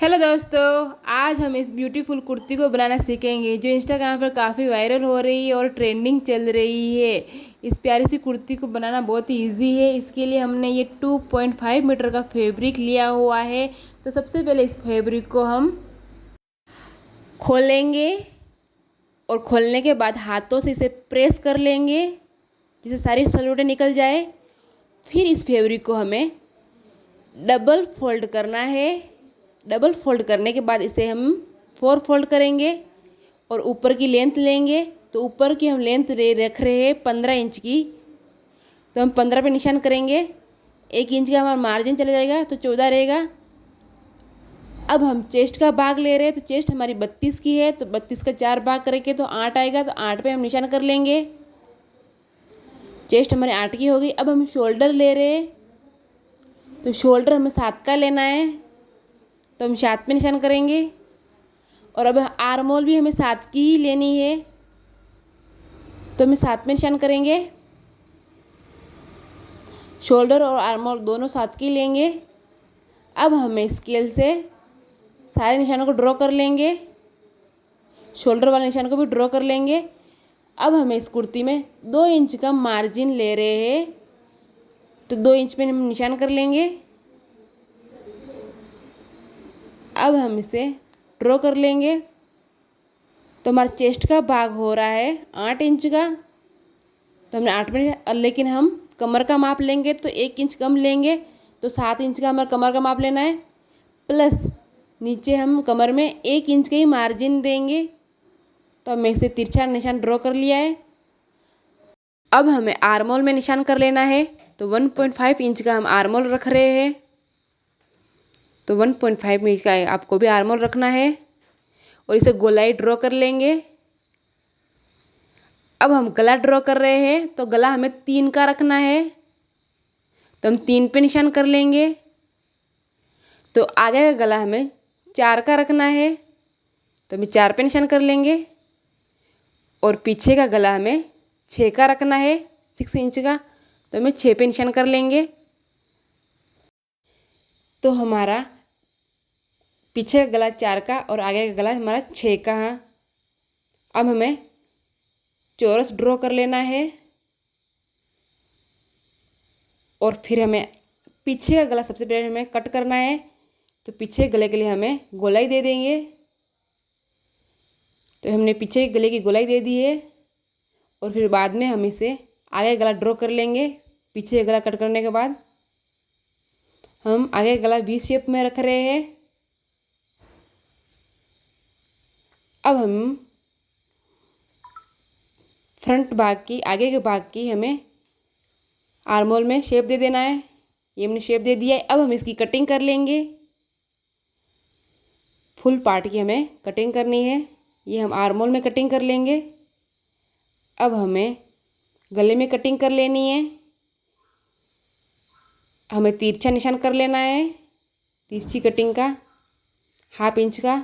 Hello दोस्तों, आज हम इस ब्यूटीफुल कुर्ती को बनाना सीखेंगे जो इंस्टाग्राम पर काफ़ी वायरल हो रही है और ट्रेंडिंग चल रही है। इस प्यारी सी कुर्ती को बनाना बहुत ही इजी है। इसके लिए हमने ये 2.5 मीटर का फैब्रिक लिया हुआ है। तो सबसे पहले इस फैब्रिक को हम खोलेंगे और खोलने के बाद हाथों से इसे प्रेस कर लेंगे जिससे सारी सलवटें निकल जाए। फिर इस फैब्रिक को हमें डबल फोल्ड करना है। डबल फोल्ड करने के बाद इसे हम 4 फोल्ड करेंगे और ऊपर की लेंथ लेंगे। तो ऊपर की हम लेंथ रख रहे हैं 15 इंच की, तो हम 15 पे निशान करेंगे। 1 इंच का हमारा मार्जिन चला जाएगा तो 14 रहेगा। अब हम चेस्ट का भाग ले रहे हैं, तो चेस्ट हमारी 32 की है, तो 32 का 4 भाग करेंगे तो 8 आएगा। तो 8 पे हम निशान कर लेंगे। चेस्ट हमारी 8 की होगी। अब हम शोल्डर ले रहे हैं, तो शोल्डर हमें 7 का लेना है, तो हम 7 पे निशान करेंगे। और अब आर्म होल भी हमें 7 की ही लेनी है, तो हमें 7 में निशान करेंगे। शोल्डर और आर्म होल दोनों 7 की लेंगे। अब हमें स्केल से सारे निशानों को ड्रॉ कर लेंगे। शोल्डर वाले निशान को भी ड्रॉ कर लेंगे। अब हमें इस कुर्ती में 2 इंच का मार्जिन ले रहे हैं, तो 2 इंच पे हम निशान कर लेंगे। अब हम इसे ड्रॉ कर लेंगे। तो हमारा चेस्ट का भाग हो रहा है 8 इंच का, तो हमने 8 में, लेकिन हम कमर का माप लेंगे तो 1 इंच कम लेंगे, तो 7 इंच का हमारा कमर का माप लेना है। प्लस नीचे हम कमर में 1 इंच का ही मार्जिन देंगे। तो हमने इसे तिरछा निशान ड्रॉ कर लिया है। अब हमें आर्म होल में निशान कर लेना है, तो 1.5 इंच का हम आर्म होल रख रहे हैं। तो 1.5 इंच का आपको भी आर्म होल रखना है और इसे गोलाई ड्रॉ कर लेंगे। अब हम गला ड्रॉ कर रहे हैं, तो गला हमें 3 का रखना है, तो हम 3 पे निशान कर लेंगे। तो आगे का गला हमें 4 का रखना है, तो हमें 4 पे निशान कर लेंगे। और पीछे का गला हमें 6 का रखना है, 6 इंच का, तो हमें 6 पे निशान कर लेंगे। तो हमारा पीछे का गला 4 का और आगे का गला हमारा 6 का है। अब हमें चौरस ड्रॉ कर लेना है और फिर हमें पीछे का गला सबसे पहले हमें कट करना है। तो पीछे गले के लिए हमें गोलाई दे देंगे। तो हमने पीछे गले की गोलाई दे दी है और फिर बाद में हम इसे आगे गला ड्रॉ कर लेंगे। पीछे गला कट करने के बाद हम आगे गला वी शेप में रख रहे हैं। अब हम फ्रंट भाग की, आगे के भाग की हमें आर्म होल में शेप दे देना है। ये हमने शेप दे दिया है। अब हम इसकी कटिंग कर लेंगे। फुल पार्ट की हमें कटिंग करनी है। ये हम आर्म होल में कटिंग कर लेंगे। अब हमें गले में कटिंग कर लेनी है। हमें तिरछा निशान कर लेना है, तिरछी कटिंग का 1/2 इंच का।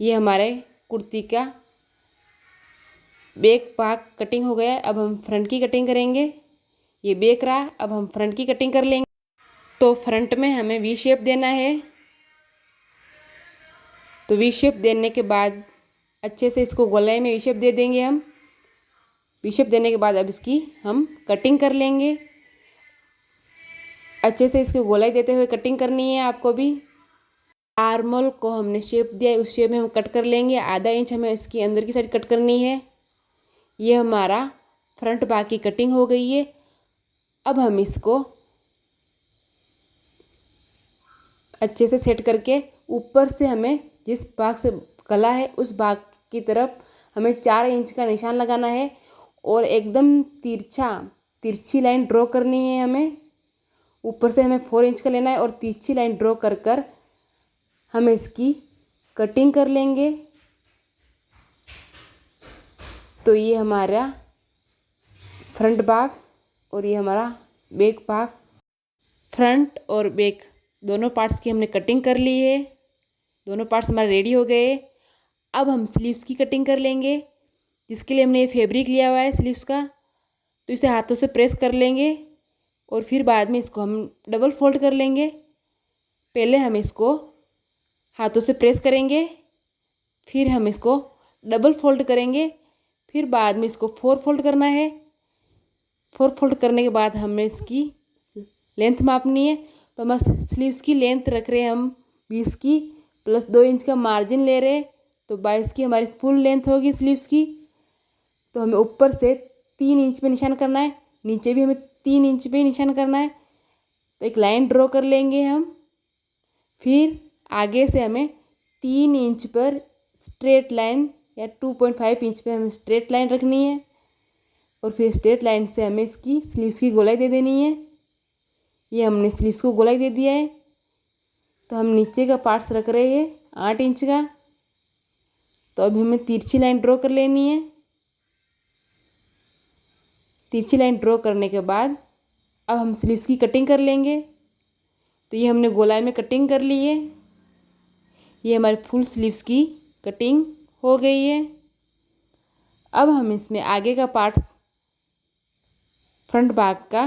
ये हमारे कुर्ती का बैक पार्ट कटिंग हो गया। अब हम फ्रंट की कटिंग करेंगे। ये बैक रहा, अब हम फ्रंट की कटिंग कर लेंगे। तो फ्रंट में हमें वी शेप देना है। तो वी शेप देने के बाद अच्छे से इसको गोलाई में वी शेप दे देंगे हम। वी शेप देने के बाद अब इसकी हम कटिंग कर लेंगे। अच्छे से इसको गोलाई देते हुए कटिंग करनी है आपको भी। आर्म होल को हमने शेप दिया है, उस शेप में हम कट कर लेंगे। आधा इंच हमें इसकी अंदर की साइड कट करनी है। ये हमारा फ्रंट भाग की कटिंग हो गई है। अब हम इसको अच्छे से सेट करके ऊपर से हमें जिस भाग से गला है उस भाग की तरफ हमें 4 इंच का निशान लगाना है और एकदम तिरछी लाइन ड्रॉ करनी है हमें। ऊपर से हमें 4 इंच का लेना है और तिरछी लाइन ड्रॉ कर कर हम इसकी कटिंग कर लेंगे। तो ये हमारा फ्रंट भाग और ये हमारा बैक भाग। फ्रंट और बैक दोनों पार्ट्स की हमने कटिंग कर ली है। दोनों पार्ट्स हमारे रेडी हो गए। अब हम स्लीव्स की कटिंग कर लेंगे, जिसके लिए हमने ये फैब्रिक लिया हुआ है स्लीव्स का। तो इसे हाथों से प्रेस कर लेंगे और फिर बाद में इसको हम डबल फोल्ड कर लेंगे। पहले हम इसको हाथों से प्रेस करेंगे। फिर हम इसको डबल फोल्ड करेंगे। फिर बाद में इसको 4 फोल्ड करना है। 4 फोल्ड करने के बाद हमें इसकी लेंथ मापनी है। तो हम स्लीव्स की लेंथ रख रहे हैं हम 20 की, प्लस 2 इंच का मार्जिन ले रहे हैं, तो 22 की हमारी फुल लेंथ होगी स्लीव्स की। तो हमें ऊपर से 3 इंच पे निशान करना है, नीचे भी हमें 3 इंच पे निशान करना है। तो एक लाइन ड्रॉ कर लेंगे हम। फिर आगे से हमें 3 इंच पर स्ट्रेट लाइन या 2.5 इंच पे हमें स्ट्रेट लाइन रखनी है। और फिर स्ट्रेट लाइन से हमें इसकी स्लीव्स की गोलाई दे देनी है। ये हमने स्लीव्स को गोलाई दे दिया है। तो हम नीचे का पार्ट्स रख रहे हैं 8 इंच का। तो अभी हमें तिरछी लाइन ड्रॉ कर लेनी है। तिरछी लाइन ड्रॉ करने के बाद अब हम स्लीव्स की कटिंग कर लेंगे। तो ये हमने गोलाई में कटिंग कर ली है। ये हमारी फुल स्लीव्स की कटिंग हो गई है। अब हम इसमें आगे का पार्ट फ्रंट भाग का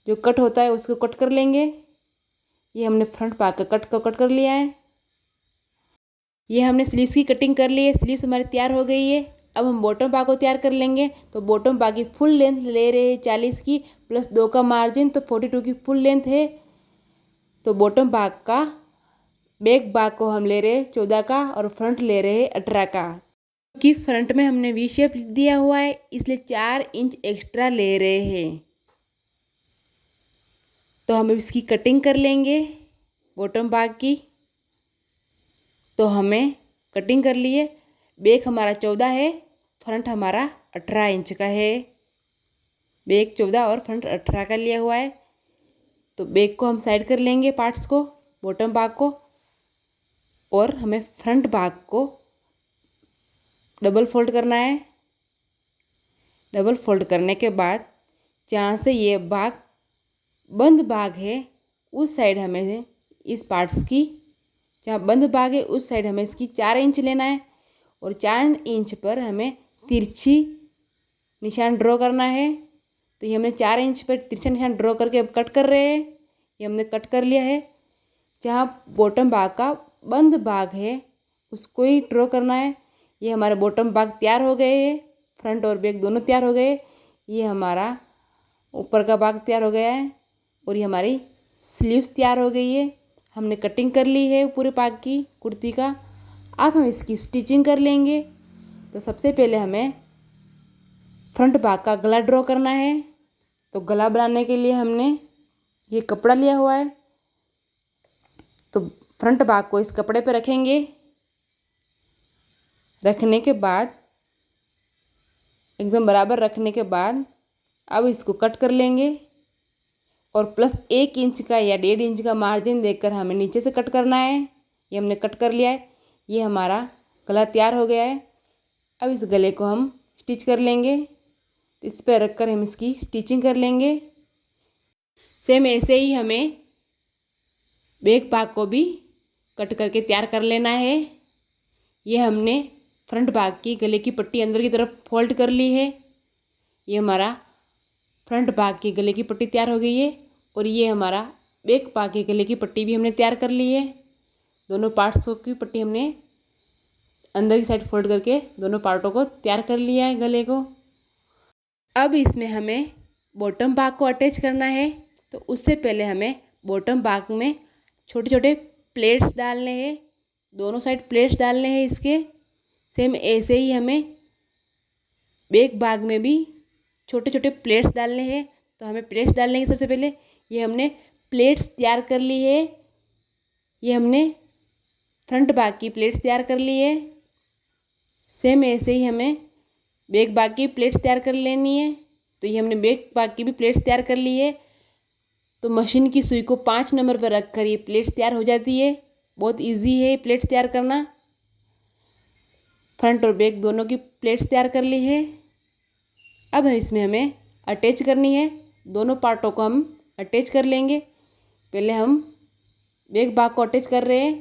जो कट होता है उसको कट कर लेंगे। ये हमने फ्रंट भाग का कट कर लिया है। ये हमने स्लीव्स की कटिंग कर ली है। स्लीव्स हमारी तैयार हो गई है। अब हम बॉटम भाग को तैयार कर लेंगे। तो बॉटम भाग की फुल लेंथ ले रहे हैं 40 की, प्लस 2 का मार्जिन, तो 42 की फुल लेंथ है। तो बॉटम भाग का बैक भाग को हम ले रहे हैं 14 का और फ्रंट ले रहे हैं 18 का। कि फ्रंट में हमने वी शेप दिया हुआ है, इसलिए 4 इंच एक्स्ट्रा ले रहे हैं। तो हम इसकी कटिंग कर लेंगे बॉटम भाग की। तो हमें कटिंग कर लिए। बैक हमारा 14 है, फ्रंट हमारा 18 इंच का है। बैक 14 और फ्रंट 18 का लिया हुआ है। तो बैक को हम साइड कर लेंगे पार्ट्स को, बॉटम भाग को। और हमें फ्रंट भाग को डबल फोल्ड करना है। डबल फोल्ड करने के बाद जहाँ से ये भाग बंद भाग है उस साइड हमें इस पार्ट्स की, जहाँ बंद भाग है उस साइड हमें इसकी 4 इंच लेना है। और 4 इंच पर हमें तिरछी निशान ड्रॉ करना है। तो ये हमने 4 इंच पर तिरछा निशान ड्रॉ करके अब कट कर रहे हैं। ये हमने कट कर लिया है। जहाँ बॉटम भाग का बंद भाग है उसको ही ड्रॉ करना है। ये हमारे बॉटम भाग तैयार हो गए हैं, फ्रंट और बैक दोनों तैयार हो गए। ये हमारा ऊपर का भाग तैयार हो गया है और ये हमारी स्लीव्स तैयार हो गई है। हमने कटिंग कर ली है पूरे भाग की कुर्ती का। अब हम इसकी स्टिचिंग कर लेंगे। तो सबसे पहले हमें फ्रंट भाग का गला ड्रॉ करना है। तो गला बनाने के लिए हमने ये कपड़ा लिया हुआ है। तो फ्रंट भाग को इस कपड़े पे रखेंगे। रखने के बाद एकदम बराबर रखने के बाद अब इसको कट कर लेंगे। और प्लस 1 इंच का या 1.5 इंच का मार्जिन देकर हमें नीचे से कट करना है। ये हमने कट कर लिया है। ये हमारा गला तैयार हो गया है। अब इस गले को हम स्टिच कर लेंगे। तो इस पर रख कर हम इसकी स्टिचिंग कर लेंगे। सेम ऐसे ही हमें बैक भाग को भी कट करके तैयार कर लेना है। ये हमने फ्रंट भाग की गले की पट्टी अंदर की तरफ फोल्ड कर ली है। ये हमारा फ्रंट भाग की गले की पट्टी तैयार हो गई है। और ये हमारा बैक भाग की गले की पट्टी भी हमने तैयार कर ली है। दोनों पार्ट्स की पट्टी हमने अंदर की साइड फोल्ड करके दोनों पार्टों को तैयार कर लिया है गले को। अब इसमें हमें बॉटम भाग को अटैच करना है। तो उससे पहले हमें बॉटम भाग में छोटे छोटे प्लेट्स डालने हैं। दोनों साइड प्लेट्स डालने हैं इसके। सेम ऐसे ही हमें बैक भाग में भी छोटे छोटे प्लेट्स डालने हैं। तो हमें प्लेट्स डालने के सबसे पहले ये हमने प्लेट्स तैयार कर ली है। ये हमने फ्रंट भाग की प्लेट्स तैयार कर ली है। सेम ऐसे ही हमें बैक भाग की प्लेट्स तैयार कर लेनी है। तो ये हमने बैक भाग की भी प्लेट्स तैयार कर ली है। तो मशीन की सुई को 5 नंबर पर रख कर ये प्लेट्स तैयार हो जाती है। बहुत इजी है प्लेट्स तैयार करना। फ्रंट और बैक दोनों की प्लेट्स तैयार कर ली है। अब इसमें हमें अटैच करनी है। दोनों पार्टों को हम अटैच कर लेंगे। पहले हम बैक भाग को अटैच कर रहे हैं।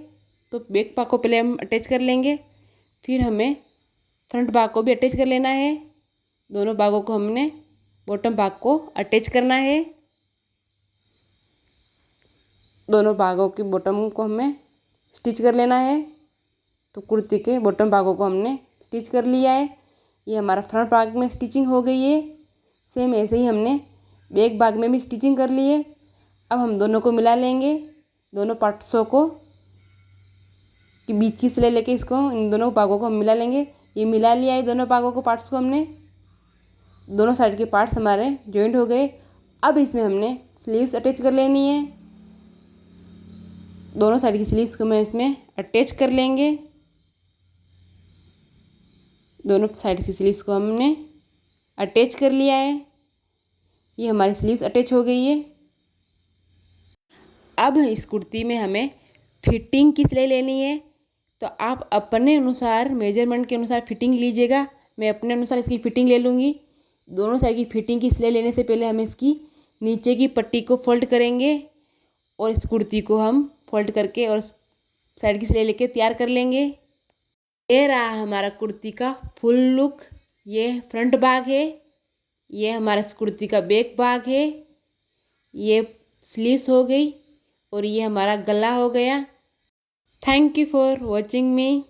तो बैक भाग को पहले हम अटैच कर लेंगे। फिर हमें फ्रंट भाग को भी अटैच कर लेना है। दोनों भागों को हमने बॉटम भाग को अटैच करना है। दोनों भागों की बॉटम को हमें स्टिच कर लेना है। तो कुर्ती के बॉटम भागों को हमने स्टिच कर लिया है। ये हमारा फ्रंट भाग में स्टिचिंग हो गई है। सेम ऐसे ही हमने बैक भाग में भी स्टिचिंग कर ली है। अब हम दोनों को मिला लेंगे, दोनों पार्ट्सों को कि बीच की सिलाई लेके इसको इन दोनों भागों को हम मिला लेंगे। ये मिला लिया है दोनों भागों को, पार्ट्स को हमने। दोनों साइड के पार्ट्स हमारे जॉइंट हो गए। अब इसमें हमने स्लीव्स अटैच कर लेनी है। दोनों साइड की स्लीव्स को मैं इसमें अटैच कर लेंगे। दोनों साइड की स्लीव्स को हमने अटैच कर लिया है। ये हमारी स्लीव्स अटैच हो गई है। अब इस कुर्ती में हमें फिटिंग की सिलाई लेनी है। तो आप अपने अनुसार मेजरमेंट के अनुसार फिटिंग लीजिएगा। मैं अपने अनुसार इसकी फ़िटिंग ले लूँगी। दोनों साइड की फिटिंग की सिलाई लेने से पहले हम इसकी नीचे की पट्टी को फोल्ड करेंगे और इस कुर्ती को हम फोल्ड करके और साइड की सिलाई लेके तैयार कर लेंगे। ये रहा हमारा कुर्ती का फुल लुक। ये फ्रंट भाग है, ये हमारा इस कुर्ती का बैक भाग है, ये स्लीव्स हो गई और ये हमारा गला हो गया। Thank you for watching me.